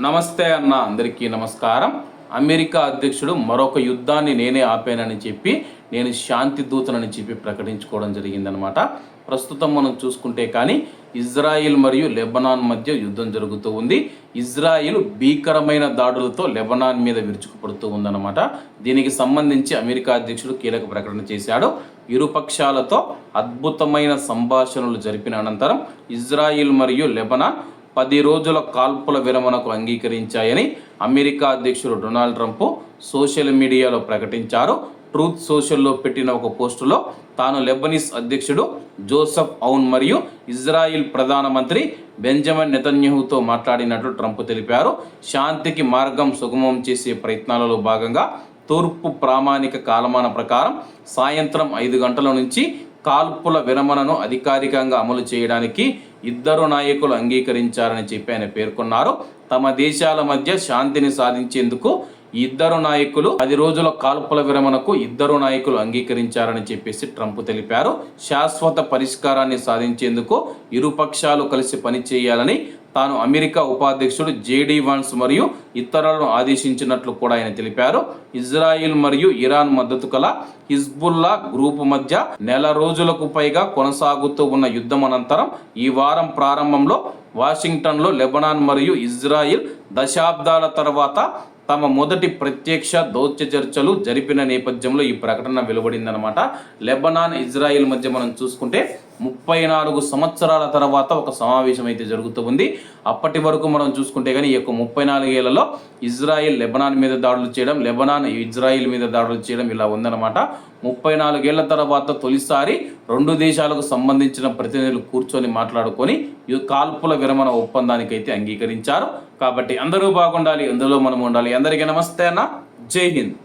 నమస్తే అన్న, అందరికీ నమస్కారం. అమెరికా అధ్యక్షుడు మరొక యుద్ధాన్ని నేనే ఆపానని చెప్పి, నేను శాంతి దూతనని చెప్పి ప్రకటించుకోవడం జరిగిందనమాట. ప్రస్తుతం మనం చూసుకుంటే కానీ ఇజ్రాయిల్ మరియు లెబనాన్ మధ్య యుద్ధం జరుగుతూ ఉంది. ఇజ్రాయిల్ భీకరమైన దాడులతో లెబనాన్ మీద విరుచుకుపడుతూ ఉందన్నమాట. దీనికి సంబంధించి అమెరికా అధ్యక్షుడు కీలక ప్రకటన చేశాడు. ఇరుపక్షాలతో అద్భుతమైన సంభాషణలు జరిపిన అనంతరం ఇజ్రాయిల్ మరియు లెబనాన్ 10 రోజుల కాల్పుల విరమణకు అంగీకరించాయని అమెరికా అధ్యక్షుడు డొనాల్డ్ ట్రంప్ సోషల్ మీడియాలో ప్రకటించారు. ట్రూత్ సోషల్లో పెట్టిన ఒక పోస్టులో తాను లెబనీస్ అధ్యక్షుడు జోసెఫ్ ఔన్ మరియు ఇజ్రాయిల్ ప్రధానమంత్రి బెంజమిన్ నెతన్యాహుతో మాట్లాడినట్లు ట్రంప్ తెలిపారు. శాంతికి మార్గం సుగమం చేసే ప్రయత్నాలలో భాగంగా తూర్పు ప్రామాణిక కాలమాన ప్రకారం సాయంత్రం 5 గంటల నుంచి కాల్పుల విరమణను అధికారికంగా అమలు చేయడానికి ఇద్దరు నాయకులు అంగీకరించారని చెప్పి ఆయన పేర్కొన్నారు. తమ దేశాల మధ్య శాంతిని సాధించేందుకు ఇద్దరు నాయకులు 10 రోజుల కాల్పుల విరమణకు ఇద్దరు నాయకులు అంగీకరించారని చెప్పేసి ట్రంప్ తెలిపారు. శాశ్వత పరిష్కారాన్ని సాధించేందుకు ఇరుపక్షాలు కలిసి పనిచేయాలని తాను అమెరికా ఉపాధ్యక్షుడు జేడీ వాన్స్ మరియు ఇతరులను ఆదేశించినట్లు కూడా ఆయన తెలిపారు. ఇజ్రాయిల్ మరియు ఇరాన్ మద్దతు కల హిజ్బుల్లా గ్రూపు మధ్య నెల రోజులకు పైగా కొనసాగుతూ ఉన్న యుద్ధం అనంతరం ఈ వారం ప్రారంభంలో వాషింగ్టన్లో లెబనాన్ మరియు ఇజ్రాయిల్ దశాబ్దాల తర్వాత తమ మొదటి ప్రత్యక్ష దౌత్య చర్చలు జరిపిన నేపథ్యంలో ఈ ప్రకటన వెలువడిందనమాట. లెబనాన్ ఇజ్రాయిల్ మధ్య మనం చూసుకుంటే 34 సంవత్సరాల తర్వాత ఒక సమావేశం అయితే జరుగుతూ ఉంది. అప్పటి వరకు మనం చూసుకుంటే కానీ ఈ యొక్క 34 ఏళ్లలో ఇజ్రాయిల్ లెబనాన్ మీద దాడులు చేయడం, లెబనాన్ ఇజ్రాయిల్ మీద దాడులు చేయడం ఇలా ఉందన్నమాట. 34 ఏళ్ల తర్వాత తొలిసారి 2 దేశాలకు సంబంధించిన ప్రతినిధులు కూర్చొని మాట్లాడుకొని ఈ కాల్పుల విరమణ ఒప్పందానికి అయితే అంగీకరించారు. కాబట్టి అందరూ బాగుండాలి, అందులో మనం ఉండాలి. అందరికీ నమస్తే అన్న, జై హింద్.